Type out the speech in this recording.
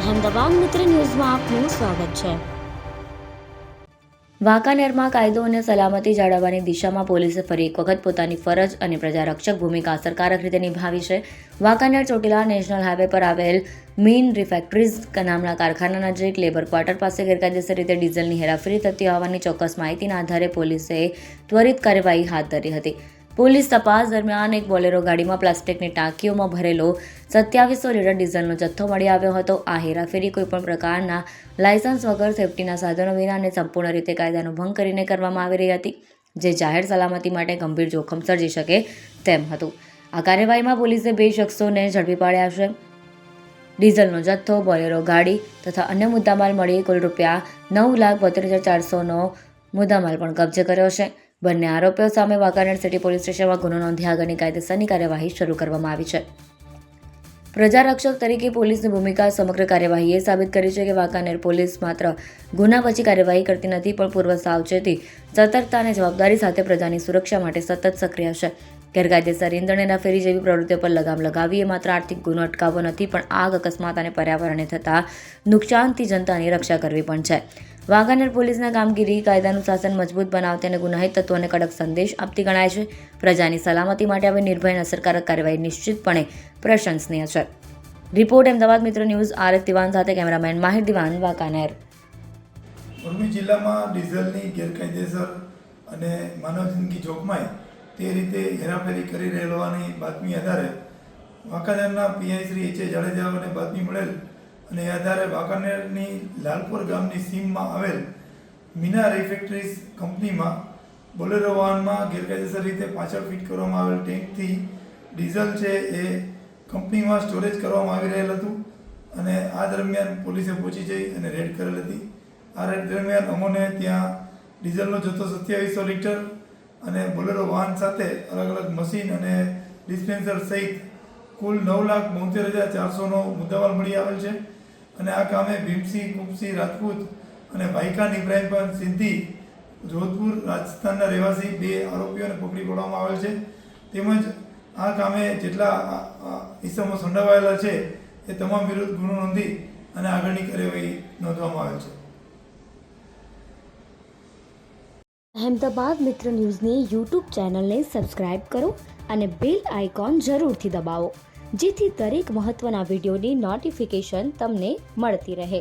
અહેમદાબાદ મિત્ર ન્યૂઝમાં આપનું સ્વાગત છે। વાંકાનેરમાં કાયદો અને સલામતી જાળવવાની દિશામાં પોલીસે ફરી એક વખત પોતાની ફરજ અને પ્રજારક્ષક ભૂમિકા અસરકારક રીતે નિભાવી છે। વાંકાનેર ચોટીલા નેશનલ હાઈવે પર આવેલ મીન રિફેક્ટરીઝ નામના કારખાના નજીક લેબર ક્વાર્ટર પાસે ગેરકાયદેસર રીતે ડીઝલની હેરાફેરી થતી હોવાની ચોક્કસ માહિતીના આધારે પોલીસે ત્વરિત કાર્યવાહી હાથ ધરી હતી। પોલીસ તપાસ દરમિયાન એક બોલેરો ગાડીમાં પ્લાસ્ટિકની ટાંકીઓમાં ભરેલો 2700 લીટર ડીઝલનો જથ્થો મળી આવ્યો હતો। આ હેરાફેરી કોઈપણ પ્રકારના લાયસન્સ વગર સેફટીના સાધનો વિના અને સંપૂર્ણ રીતે કાયદાનો ભંગ કરીને કરવામાં આવી રહી હતી, જે જાહેર સલામતી માટે ગંભીર જોખમ સર્જી શકે તેમ હતું। આ કાર્યવાહીમાં પોલીસે 2 શખ્સોને ઝડપી પાડ્યા છે। ડીઝલનો જથ્થો, બોલેરો ગાડી તથા અન્ય મુદ્દામાલ મળી કુલ ₹9,72,400નો મુદ્દામાલ પણ કબજે કર્યો છે। બંને આરોપીઓ સામે વાંકાનેર સિટી પોલીસ સ્ટેશનમાં ગુનો નોંધી આગળની કાયદેસરની કાર્યવાહી શરૂ કરવામાં આવી છે। પ્રજારક્ષક તરીકે પોલીસની ભૂમિકા સમગ્ર કાર્યવાહીએ સાબિત કરી છે કે વાંકાનેર પોલીસ માત્ર ગુના પછી કાર્યવાહી કરતી નથી, પણ પૂર્વ સાવચેતી, સતર્કતા અને જવાબદારી સાથે પ્રજાની સુરક્ષા માટે સતત સક્રિય છે। ગેરકાયદેસર ઈંધણ હેરાફેરી જેવી પ્રવૃત્તિઓ પર લગામ લગાવી એ માત્ર આર્થિક ગુનો અટકાવવો નથી, પણ આગ, અકસ્માત અને પર્યાવરણને થતા નુકસાનથી જનતાની રક્ષા કરવી પણ છે। વાંકાનેર પોલીસના કામગીરી કાયદાનું શાસન મજબૂત બનાવતી અને ગુનાહિત તત્વોને કડક સંદેશ આપતી ગણાય છે। પ્રજાની સલામતી માટે હવે નિર્ભય અને અસરકારક કાર્યવાહી નિશ્ચિતપણે પ્રશંસનીય છે। રિપોર્ટ અહેમદાબાદ મિત્ર ન્યૂઝ આરએફ દિવાન સાથે કેમેરામેન માહિર દિવાન, વાંકાનેર। મોરબી જિલ્લામાં ડીઝલની ગેરકાયદેસર અને માનવ જિંદગી જોખમાય તે રીતે હેરાફેરી કરી રહેલ હોવાની બાતમી આધારે વાંકાનેરના પીઆઈ શ્રી એચ.એ. જાડેજાઓને બાતમી મળેલ અને એ આધારે વાંકાનેરની લાલપુર ગામની સીમમાં આવેલ મીના રિફેક્ટરીઝ કંપનીમાં બોલેરો વાહનમાં ગેરકાયદેસર રીતે પાછળ ફિટ કરવામાં આવેલ ટેન્કથી ડીઝલ છે એ કંપનીમાં સ્ટોરેજ કરવામાં આવી રહેલ હતું અને આ દરમિયાન પોલીસે પહોંચી જઈ અને રેડ કરેલ હતી। આ રેડ દરમિયાન અમોને ત્યાં ડીઝલનો જથ્થો 2700 લીટર અને બોલેરો વાહન સાથે અલગ અલગ મશીન અને ડિસ્પેન્સર સહિત કુલ 9,72,400નો મુદ્દામાલ મળી આવેલ છે અને આ કામે ભીમસિંહ કુપસિંહ રાજપૂત અને ભાઈકાન ઇબ્રાહીમભાઈ સિદ્ધી જોધપુર રાજસ્થાનના રહેવાસી 2 આરોપીઓને પકડી પાડવામાં આવેલ છે। તેમજ આ કામે જેટલા ઇસમો સંડોવાયેલા છે એ તમામ વિરુદ્ધ ગુનો નોંધી અને આગળની કાર્યવાહી નોંધવામાં આવેલ છે। અહેમદાબાદ મિત્ર ન્યૂઝની યુટ્યુબ ચેનલને સબસ્ક્રાઇબ કરો અને બેલ આઇકોન જરૂરથી દબાવો, જેથી દરેક મહત્ત્વના વિડીયોની નોટિફિકેશન તમને મળતી રહે।